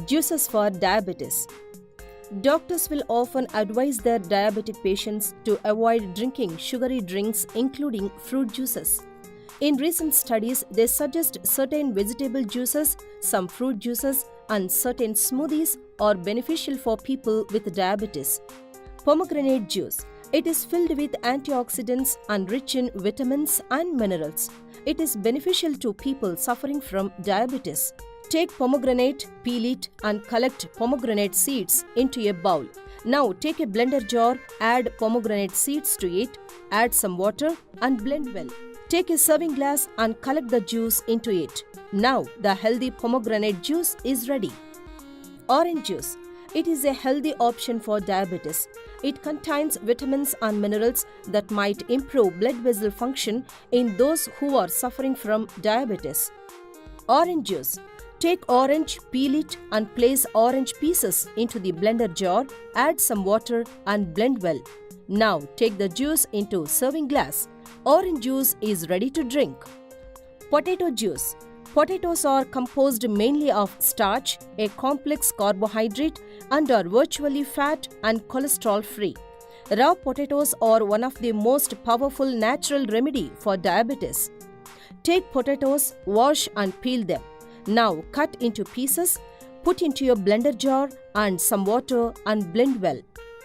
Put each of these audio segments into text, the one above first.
Juices for diabetes. Doctors will often advise their diabetic patients to avoid drinking sugary drinks, including fruit juices. In recent studies, they suggest certain vegetable juices, some fruit juices, and certain smoothies are beneficial for people with diabetes. Pomegranate juice. It is filled with antioxidants and rich in vitamins and minerals. It is beneficial to people suffering from diabetes. Take pomegranate, peel it, and collect pomegranate seeds into a bowl. Now take a blender jar, add pomegranate seeds to it, add some water, and blend well. Take a serving glass and collect the juice into it. Now the healthy pomegranate juice is ready. Orange juice. It is a healthy option for diabetes. It contains vitamins and minerals that might improve blood vessel function in those who are suffering from diabetes. Orange juice. Take orange, peel it, and place orange pieces into the blender jar, add some water and blend well. Now take the juice into serving glass. Orange juice is ready to drink. Potato juice. Potatoes are composed mainly of starch, a complex carbohydrate, and are virtually fat and cholesterol-free. Raw potatoes are one of the most powerful natural remedy for diabetes. Take potatoes, wash and peel them. Now cut into pieces, put into your blender jar and some water and blend well.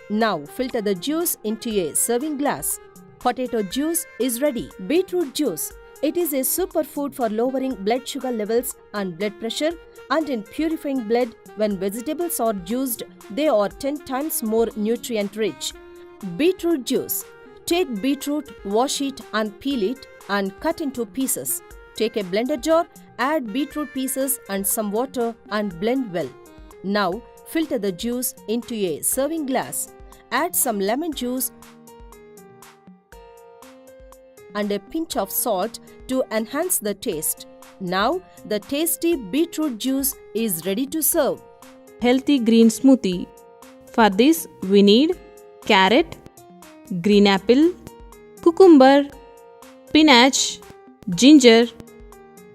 Now filter the juice into a serving glass. Potato juice is ready. Beetroot juice. It is a superfood for lowering blood sugar levels and blood pressure, and in purifying blood. When vegetables are juiced, they are 10 times more nutrient rich. Beetroot juice. Take beetroot, wash it and peel it and cut into pieces. Take a blender jar, add beetroot pieces and some water and blend well. Now filter the juice into a serving glass. Add some lemon juice and a pinch of salt to enhance the taste. Now the tasty beetroot juice is ready to serve. Healthy green smoothie. For this we need carrot, green apple, cucumber, spinach, ginger,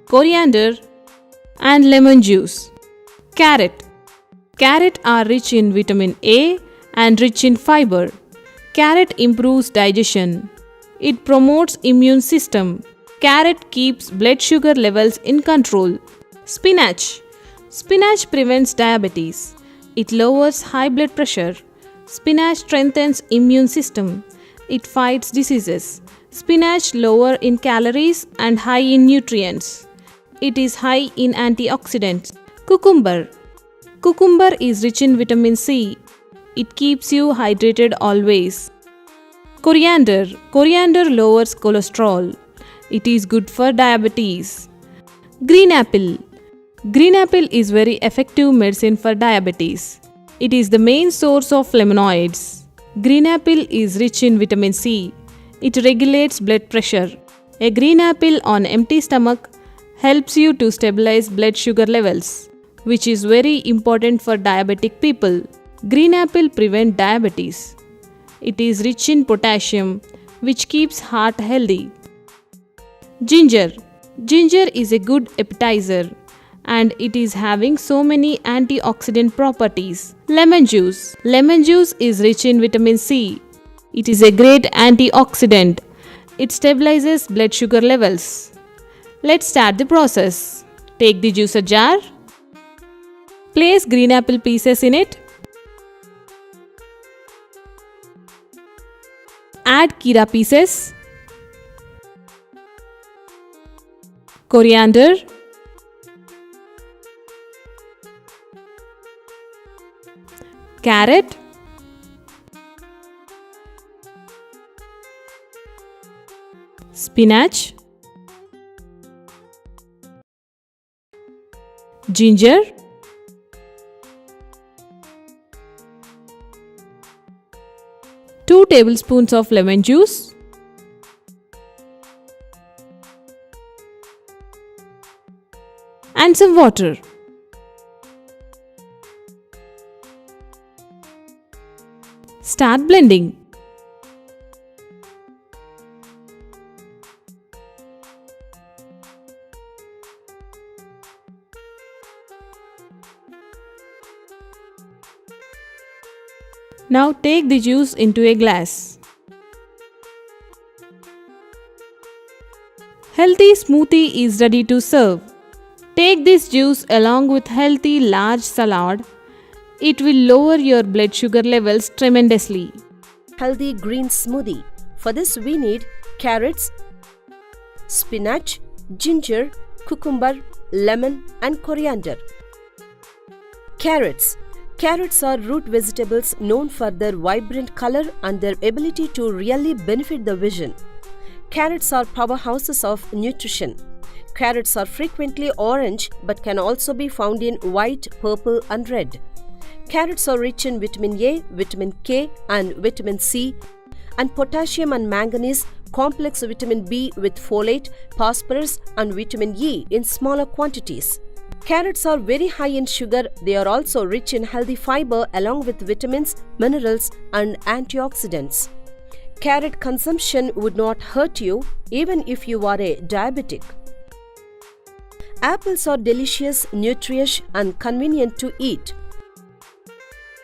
coriander and lemon juice. Carrot. Carrot are rich in vitamin A and rich in fiber. Carrot improves digestion. It promotes immune system. Carrot keeps blood sugar levels in control. Spinach. Spinach prevents diabetes. It lowers high blood pressure. Spinach strengthens immune system. It fights diseases. Spinach lower in calories and high in nutrients. It is high in antioxidants. Cucumber. Cucumber is rich in vitamin C. It keeps you hydrated always. Coriander. Coriander lowers cholesterol. It is good for diabetes. Green apple. Green apple is very effective medicine for diabetes. It is the main source of flavonoids. Green apple is rich in vitamin C. It regulates blood pressure. A green apple on empty stomach helps you to stabilize blood sugar levels, which is very important for diabetic people. Green apple prevents diabetes. It is rich in potassium, which keeps heart healthy. Ginger. Ginger is a good appetizer and it is having so many antioxidant properties. Lemon juice. Lemon juice is rich in vitamin C. It is a great antioxidant. It stabilizes blood sugar levels. Let's start the process. Take the juicer jar. Place green apple pieces in it. Add kira pieces, coriander, carrot, spinach, ginger, 2 tablespoons of lemon juice, and some water. Start blending. Now take the juice into a glass. Healthy smoothie is ready to serve. Take this juice along with healthy large salad. It will lower your blood sugar levels tremendously. Healthy green smoothie. For this we need carrots, spinach, ginger, cucumber, lemon and coriander. Carrots. Carrots are root vegetables known for their vibrant color and their ability to really benefit the vision. Carrots are powerhouses of nutrition. Carrots are frequently orange but can also be found in white, purple and red. Carrots are rich in vitamin A, vitamin K and vitamin C and potassium and manganese, complex vitamin B with folate, phosphorus and vitamin E in smaller quantities. Carrots are very high in sugar. They are also rich in healthy fiber along with vitamins, minerals and antioxidants. Carrot consumption would not hurt you even if you are a diabetic. Apples are delicious, nutritious and convenient to eat.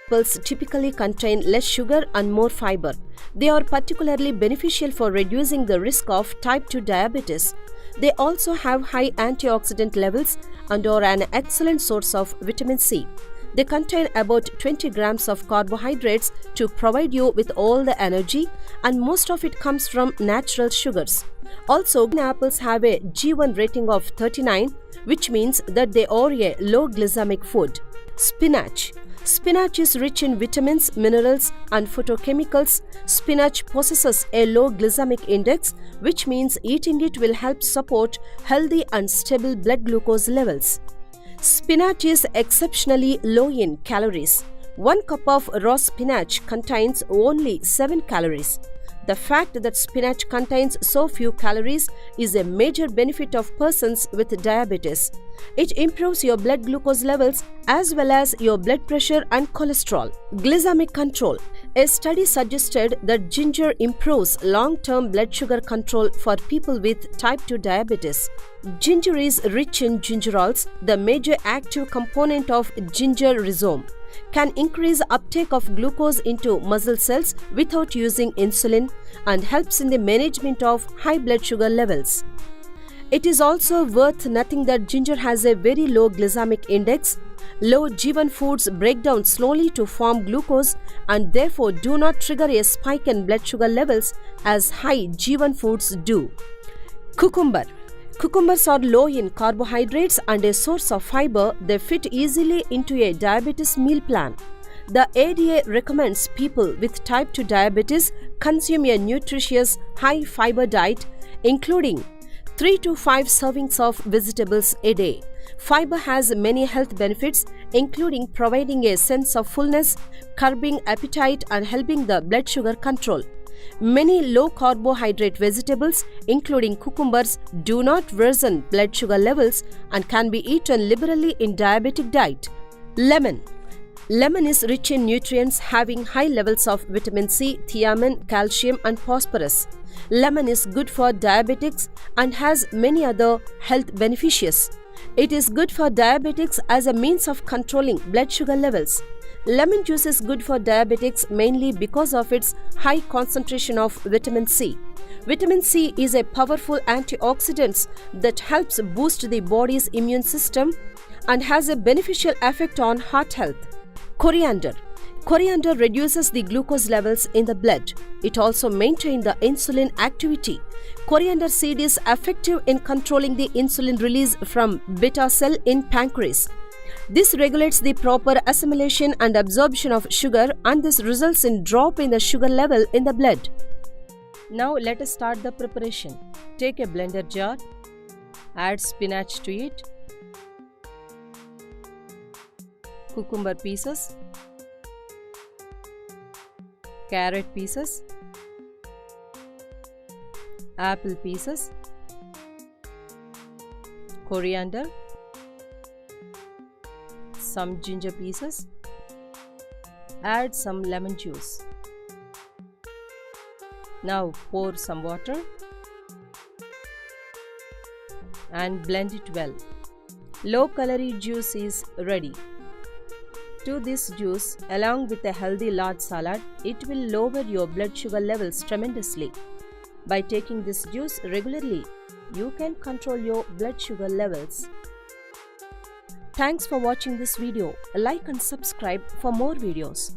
Apples typically contain less sugar and more fiber. They are particularly beneficial for reducing the risk of type 2 diabetes. They also have high antioxidant levels and are an excellent source of vitamin C. They contain about 20 grams of carbohydrates to provide you with all the energy, and most of it comes from natural sugars. Also, green apples have a G1 rating of 39, which means that they are a low glycemic food. Spinach. Spinach is rich in vitamins, minerals and phytochemicals. Spinach possesses a low glycemic index, which means eating it will help support healthy and stable blood glucose levels. Spinach is exceptionally low in calories. 1 cup of raw spinach contains only 7 calories. The fact that spinach contains so few calories is a major benefit of persons with diabetes. It improves your blood glucose levels as well as your blood pressure and cholesterol. Glycemic control. A study suggested that ginger improves long-term blood sugar control for people with type 2 diabetes. Ginger is rich in gingerols, the major active component of ginger rhizome. Can increase uptake of glucose into muscle cells without using insulin and helps in the management of high blood sugar levels. It is also worth noting that ginger has a very low glycemic index. Low G1 foods break down slowly to form glucose and therefore do not trigger a spike in blood sugar levels as high G1 foods do. Cucumber. Cucumbers are low in carbohydrates and a source of fiber. They fit easily into a diabetes meal plan. The ADA recommends people with type 2 diabetes consume a nutritious, high-fiber diet, including 3 to 5 servings of vegetables a day. Fiber has many health benefits, including providing a sense of fullness, curbing appetite, and helping the blood sugar control. Many low-carbohydrate vegetables, including cucumbers, do not worsen blood sugar levels and can be eaten liberally in diabetic diet. Lemon. Lemon is rich in nutrients having high levels of vitamin C, thiamine, calcium and phosphorus. Lemon is good for diabetics and has many other health benefits. It is good for diabetics as a means of controlling blood sugar levels. Lemon juice is good for diabetics mainly because of its high concentration of vitamin C. Vitamin C is a powerful antioxidant that helps boost the body's immune system and has a beneficial effect on heart health. Coriander. Coriander reduces the glucose levels in the blood. It also maintains the insulin activity. Coriander seed is effective in controlling the insulin release from beta cell in pancreas. This regulates the proper assimilation and absorption of sugar, and this results in drop in the sugar level in the blood. Now let us start the preparation. Take a blender jar, add spinach to it, cucumber pieces, carrot pieces, apple pieces, coriander, some ginger pieces, add some lemon juice. Now pour some water and blend it well. Low calorie juice is ready. to this juice along with a healthy large salad, it will lower your blood sugar levels tremendously. By taking this juice regularly, you can control your blood sugar levels. Thanks for watching this video. Like and subscribe for more videos.